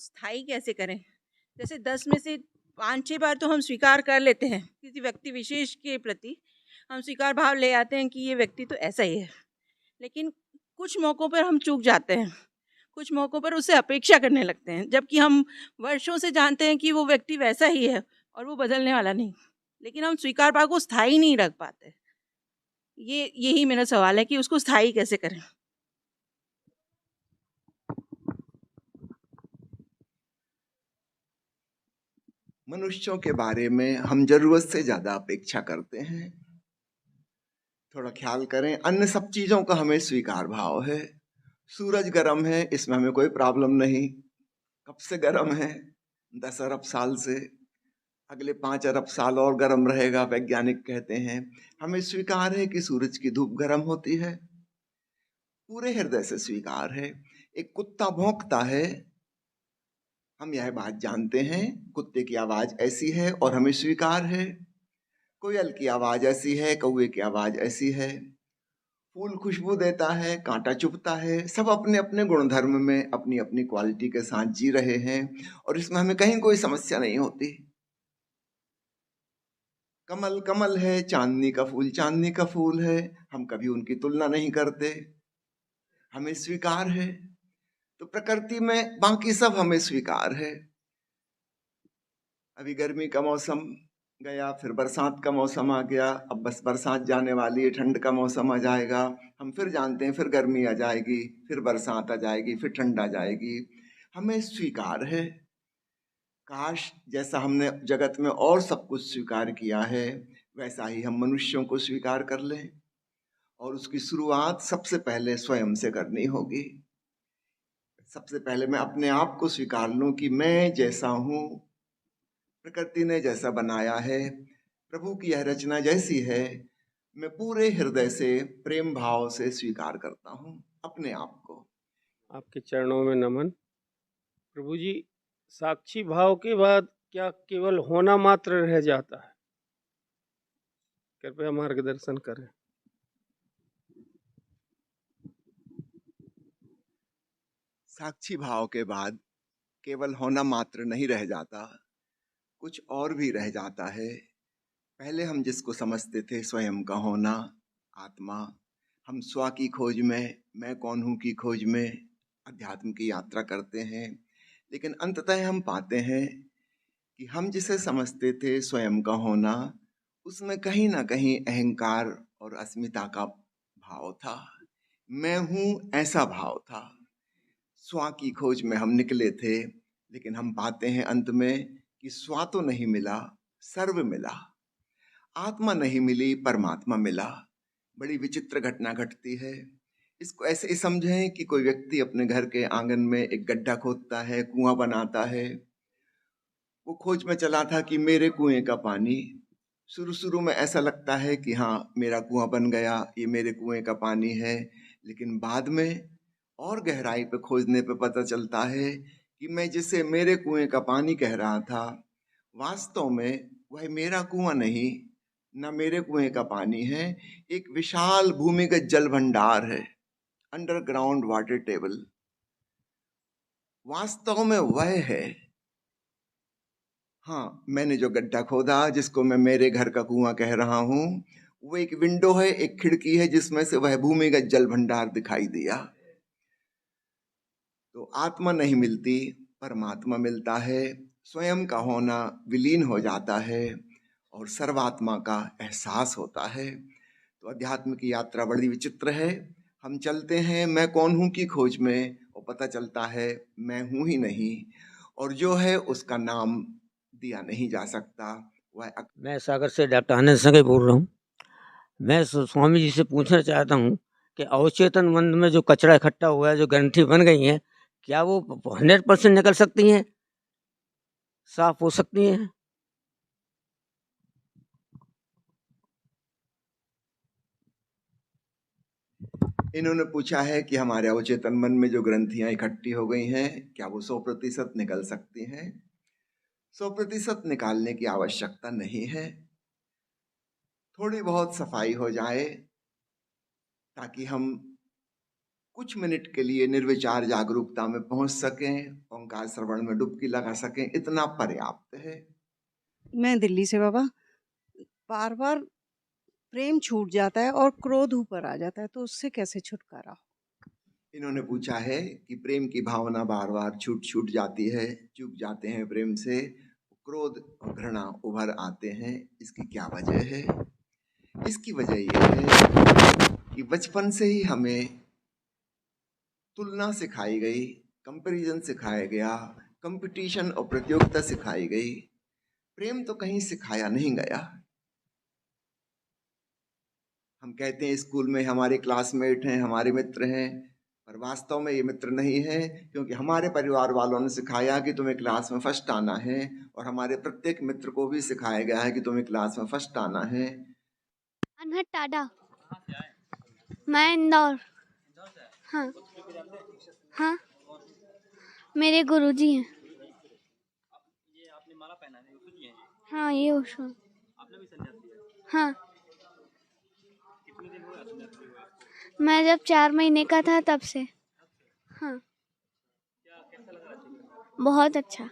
स्थायी कैसे करें? जैसे 10 में से 5-6 बार तो हम स्वीकार कर लेते हैं, किसी व्यक्ति विशेष के प्रति हम स्वीकार भाव ले आते हैं कि ये व्यक्ति तो ऐसा ही है। लेकिन कुछ मौकों पर हम चूक जाते हैं, कुछ मौकों पर उससे अपेक्षा करने लगते हैं, जबकि हम वर्षों से जानते हैं कि वो व्यक्ति वैसा ही है और वो बदलने वाला नहीं। लेकिन हम स्वीकार भाव को स्थायी नहीं रख पाते। यही मेरा सवाल है कि उसको स्थायी कैसे करें? मनुष्यों के बारे में हम जरूरत से ज्यादा अपेक्षा करते हैं। थोड़ा ख्याल करें, अन्य सब चीजों का हमें स्वीकार भाव है। सूरज गर्म है, इसमें हमें कोई प्रॉब्लम नहीं। कब से गर्म है? 10 अरब साल से। अगले 5 अरब साल और गर्म रहेगा, वैज्ञानिक कहते हैं। हमें स्वीकार है कि सूरज की धूप गर्म होती है, पूरे हृदय से स्वीकार है। एक कुत्ता भौंकता है, हम यह बात जानते हैं, कुत्ते की आवाज ऐसी है और हमें स्वीकार है। कोयल की आवाज ऐसी है, कौवे की आवाज ऐसी है। फूल खुशबू देता है, कांटा चुभता है। सब अपने अपने गुणधर्म में अपनी अपनी क्वालिटी के साथ जी रहे हैं और इसमें हमें कहीं कोई समस्या नहीं होती। कमल कमल है, चांदनी का फूल चांदनी का फूल है, हम कभी उनकी तुलना नहीं करते, हमें स्वीकार है। तो प्रकृति में बाकी सब हमें स्वीकार है। अभी गर्मी का मौसम गया, फिर बरसात का मौसम आ गया, अब बस बरसात जाने वाली है, ठंड का मौसम आ जाएगा। हम फिर जानते हैं, फिर गर्मी आ जाएगी, फिर बरसात आ जाएगी, फिर ठंड आ जाएगी, हमें स्वीकार है। काश जैसा हमने जगत में और सब कुछ स्वीकार किया है, वैसा ही हम मनुष्यों को स्वीकार कर लें। और उसकी शुरुआत सबसे पहले स्वयं से करनी होगी। सबसे पहले मैं अपने आप को स्वीकार लूं कि मैं जैसा हूं, प्रकृति ने जैसा बनाया है, प्रभु की यह रचना जैसी है, मैं पूरे हृदय से प्रेम भाव से स्वीकार करता हूं अपने आप को। आपके चरणों में नमन। प्रभु जी, साक्षी भाव के बाद क्या केवल होना मात्र रह जाता है? कृपया मार्गदर्शन करें। साक्षी भाव के बाद केवल होना मात्र नहीं रह जाता, कुछ और भी रह जाता है। पहले हम जिसको समझते थे स्वयं का होना, आत्मा, हम स्व की खोज में, मैं कौन हूं की खोज में अध्यात्म की यात्रा करते हैं। लेकिन अंततः हम पाते हैं कि हम जिसे समझते थे स्वयं का होना, उसमें कहीं ना कहीं अहंकार और अस्मिता का भाव था। मैं हूं ऐसा भाव था। स्व की खोज में हम निकले थे, लेकिन हम पाते हैं अंत में कि स्व तो नहीं मिला, सर्व मिला। आत्मा नहीं मिली, परमात्मा मिला। बड़ी विचित्र घटना घटती है। इसको ऐसे ही समझें कि कोई व्यक्ति अपने घर के आंगन में एक गड्ढा खोदता है, कुआं बनाता है। वो खोज में चला था कि मेरे कुएं का पानी, शुरू शुरू में ऐसा लगता है कि हाँ मेरा कुआं बन गया, ये मेरे कुएं का पानी है। लेकिन बाद में और गहराई पे खोजने पे पता चलता है कि मैं जिसे मेरे कुएं का पानी कह रहा था, वास्तव में वह मेरा कुआं नहीं, न मेरे कुएं का पानी है। एक विशाल भूमिगत जल भंडार है, अंडरग्राउंड वाटर टेबल, वास्तव में वह है। हाँ, मैंने जो गड्ढा खोदा, जिसको मैं मेरे घर का कुआं कह रहा हूं, वो एक विंडो है, एक खिड़की है, जिसमें से वह भूमिगत जल भंडार दिखाई दिया। तो आत्मा नहीं मिलती, परमात्मा मिलता है। स्वयं का होना विलीन हो जाता है और सर्वात्मा का एहसास होता है। तो अध्यात्म की यात्रा बड़ी विचित्र है। हम चलते हैं मैं कौन हूं की खोज में, और पता चलता है मैं हूं ही नहीं, और जो है उसका नाम दिया नहीं जा सकता। वह मैं सागर से डॉक्टर आनंद संगे बोल रहा हूँ। मैं स्वामी जी से पूछना चाहता हूँ कि अवचेतन मन में जो कचरा इकट्ठा हुआ है, जो ग्रंथि बन गई हैं, क्या वो 100% निकल सकती हैं, साफ हो सकती हैं? इन्होंने पूछा है कि हमारे अवचेतन मन में जो ग्रंथियां इकट्ठी हो गई हैं, क्या वो 100% निकल सकती हैं? 100% निकालने की आवश्यकता नहीं है। थोड़ी बहुत सफाई हो जाए ताकि हम कुछ मिनट के लिए निर्विचार जागरूकता में पहुंच सकें, ओंकार श्रवण में डुबकी लगा सकें, इतना पर्याप्त है। मैं दिल्ली से बाबा। बार बार प्रेम छूट जाता है और क्रोध ऊपर आ जाता है, तो उससे कैसे छुटकारा हो? इन्होंने पूछा है कि प्रेम की भावना बार बार छूट जाती है, चूक जाते हैं प्रेम से, क्रोध और घृणा उभर आते हैं, इसकी क्या वजह है? इसकी वजह यह है कि बचपन से ही हमें तुलना सिखाई गई, कंपैरिजन सिखाया गया, कंपटीशन और प्रतियोगिता सिखाई गई। प्रेम तो कहीं सिखाया नहीं गया। हम कहते हैं स्कूल में हमारे क्लासमेट हैं, हमारे मित्र हैं, पर वास्तव में ये मित्र नहीं है, क्योंकि हमारे परिवार वालों ने सिखाया कि तुम्हें क्लास में फर्स्ट आना है, और हमारे प्रत्येक मित्र को भी सिखाया गया है कि तुम्हें क्लास में फर्स्ट आना है। अनहद टाडा। मैं इंदौर। हाँ हाँ, मेरे गुरुजी हैं। ये आपने माला पहना है, ओशो जी हैं ये? हाँ, ये ओशो। आपने भी संन्यास लिया? हाँ, कितने दिन हुए संन्यास लिए हुए? मैं जब 4 महीने का था तब से। हाँ, क्या कैसा लग रहा है? बहुत अच्छा। आगे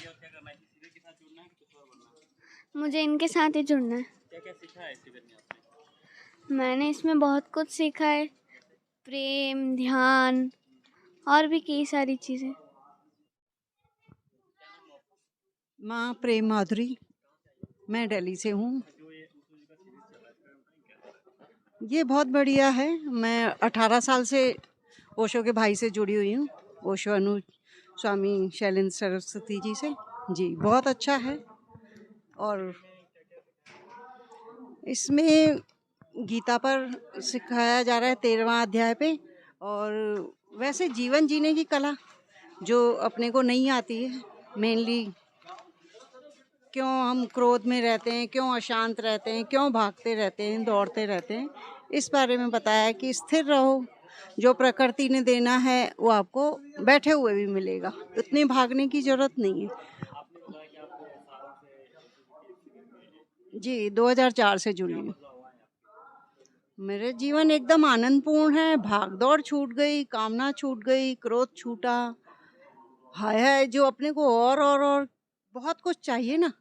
और क्या करना है? शिविर के साथ जुड़ना है कि कुछ और बनना है? मुझे इनके साथ ही जुड़ना है। क्या क्या सीखा है इस शिविर में आपने? मैंने इसमें बहुत कुछ सीखा है, प्रेम, ध्यान और भी कई सारी चीज़ें। माँ प्रेम माधुरी, मैं दिल्ली से हूँ। ये बहुत बढ़िया है। मैं 18 साल से ओशो के भाई से जुड़ी हुई हूँ, ओशो अनु स्वामी शैलेंद्र सरस्वती जी से। जी, बहुत अच्छा है। और इसमें गीता पर सिखाया जा रहा है 13वां अध्याय पे, और वैसे जीवन जीने की कला जो अपने को नहीं आती है, मेनली क्यों हम क्रोध में रहते हैं, क्यों अशांत रहते हैं, क्यों भागते रहते हैं, दौड़ते रहते हैं, इस बारे में बताया है कि स्थिर रहो, जो प्रकृति ने देना है वो आपको बैठे हुए भी मिलेगा, उतनी भागने की जरूरत नहीं है। जी, 2004 से जुड़ी हूँ। मेरे जीवन एकदम आनंदपूर्ण है। भाग दौड़ छूट गई, कामना छूट गई, क्रोध छूटा। हाय हाय, जो अपने को और बहुत कुछ चाहिए ना,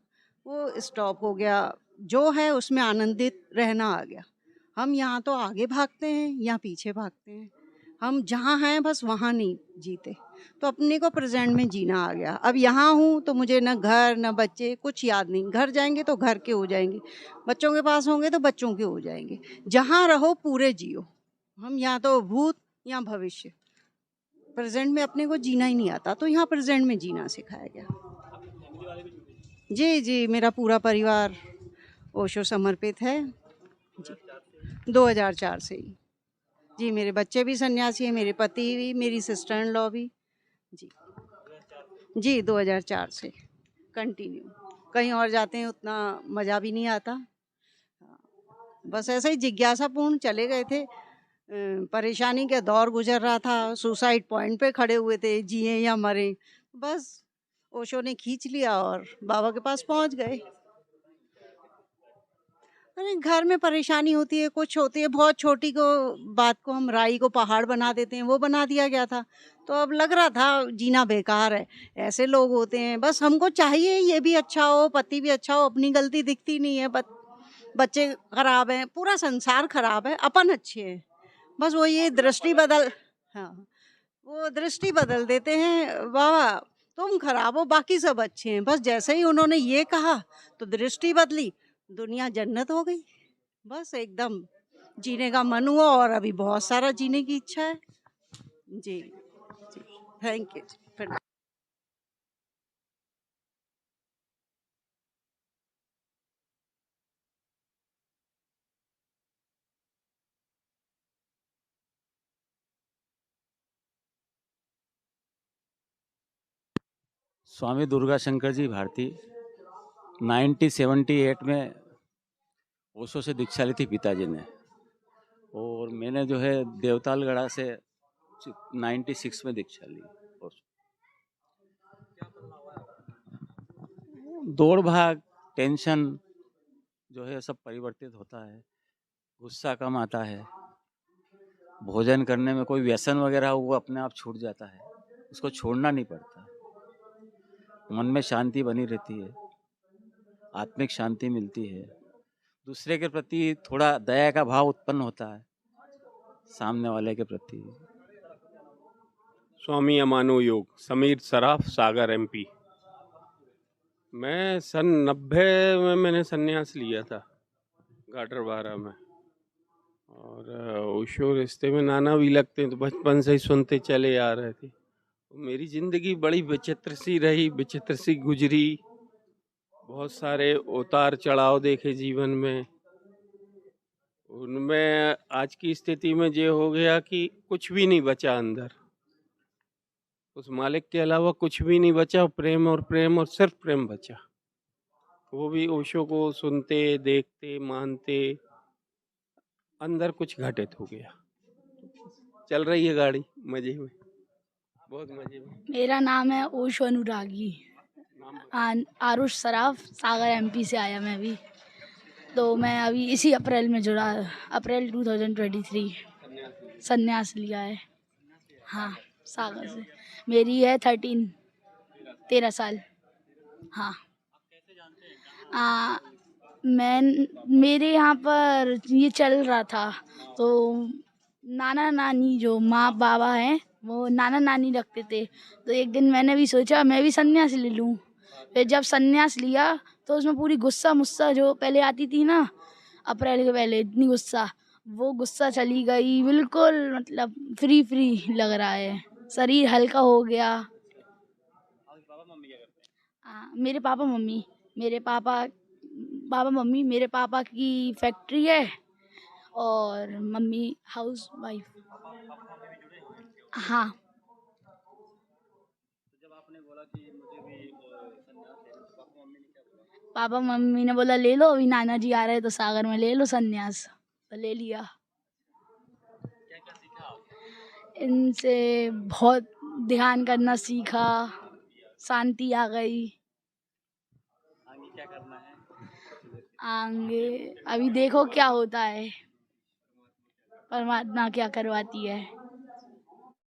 वो स्टॉप हो गया। जो है उसमें आनंदित रहना आ गया। हम यहाँ तो आगे भागते हैं या पीछे भागते हैं, हम जहाँ हैं बस वहाँ नहीं जीते। तो अपने को प्रेजेंट में जीना आ गया। अब यहाँ हूँ तो मुझे न घर न बच्चे कुछ याद नहीं। घर जाएंगे तो घर के हो जाएंगे, बच्चों के पास होंगे तो बच्चों के हो जाएंगे। जहाँ रहो पूरे जियो। हम यहाँ तो भूत या भविष्य, प्रेजेंट में अपने को जीना ही नहीं आता, तो यहाँ प्रेजेंट में जीना सिखाया गया। जी जी, मेरा पूरा परिवार ओशो समर्पित है जी, 2004 से ही। जी, मेरे बच्चे भी सन्यासी हैं, मेरे पति भी, मेरी सिस्टर इन लॉ भी। जी जी, 2004 से कंटिन्यू। कहीं और जाते हैं उतना मज़ा भी नहीं आता। बस ऐसे ही जिज्ञासापूर्ण चले गए थे। परेशानी का दौर गुजर रहा था, सुसाइड पॉइंट पे खड़े हुए थे, जिए या मरे, बस ओशो ने खींच लिया और बाबा के पास पहुंच गए। अरे घर में परेशानी होती है, कुछ होती है, बहुत छोटी को बात को हम राई को पहाड़ बना देते हैं, वो बना दिया गया था। तो अब लग रहा था जीना बेकार है, ऐसे लोग होते हैं। बस हमको चाहिए ये भी अच्छा हो, पति भी अच्छा हो, अपनी गलती दिखती नहीं है, बच्चे खराब हैं, पूरा संसार खराब है, अपन अच्छे हैं। बस वो ये दृष्टि बदल, हाँ, वो दृष्टि बदल देते हैं। बाबा तुम खराब हो, बाकी सब अच्छे हैं। बस जैसे ही उन्होंने ये कहा तो दृष्टि बदली, दुनिया जन्नत हो गई। बस एकदम जीने का मन हुआ, और अभी बहुत सारा जीने की इच्छा है। जी जी, थैंक यू। स्वामी दुर्गा शंकर जी भारती 1978 में ओशो से दीक्षा ली थी पिताजी ने, और मैंने जो है देवतालगढ़ा से 96 में दीक्षा ली। दौड़ भाग, टेंशन जो है सब परिवर्तित होता है, गुस्सा कम आता है, भोजन करने में कोई व्यसन वगैरह हो वो अपने आप छूट जाता है, उसको छोड़ना नहीं पड़ता। मन में शांति बनी रहती है, आत्मिक शांति मिलती है, दूसरे के प्रति थोड़ा दया का भाव उत्पन्न होता है सामने वाले के प्रति। स्वामी अमानु योग, समीर सराफ, सागर एमपी। मैं सन 90 में मैंने संन्यास लिया था गाडरवारा में। और ओशो रिश्ते में नाना भी लगते हैं, तो बचपन से ही सुनते चले आ रहे थे। मेरी ज़िंदगी बड़ी विचित्र सी रही, विचित्र सी गुजरी। बहुत सारे उतार चढ़ाव देखे जीवन में। उनमें आज की स्थिति में ये हो गया कि कुछ भी नहीं बचा अंदर, उस मालिक के अलावा कुछ भी नहीं बचा। प्रेम और सिर्फ प्रेम बचा। वो भी ओशो को सुनते, देखते, मानते, अंदर कुछ घटित हो गया। चल रही है गाड़ी मजे में, बहुत मजे में। मेरा नाम है ओशो अनुरागी, आरुष सराफ, सागर एमपी से आया मैं भी। तो मैं अभी इसी अप्रैल में जुड़ा, अप्रैल 2023 संन्यास लिया है। हाँ, सागर से। मेरी है 13 साल। हाँ। मेरे यहाँ पर ये चल रहा था, तो नाना नानी जो माँ बाबा हैं वो नाना नानी रखते थे। तो एक दिन मैंने भी सोचा मैं भी संन्यास ले लूँ। फिर जब संन्यास लिया तो उसमें पूरी गुस्सा मुस्सा जो पहले आती थी ना, अप्रैल के पहले इतनी गुस्सा, वो गुस्सा चली गई बिल्कुल। मतलब फ्री लग रहा है, शरीर हल्का हो गया। मेरे पापा मम्मी, मेरे पापा की फैक्ट्री है और मम्मी हाउस वाइफ। हाँ। पापा मम्मी ने बोला ले लो, अभी नाना जी आ रहे हैं तो सागर में ले लो संन्यास। तो ले लिया। इनसे बहुत ध्यान करना सीखा, शांति आ गई। आगे क्या करना है? आगे अभी देखो क्या होता है, परमात्मा क्या करवाती है।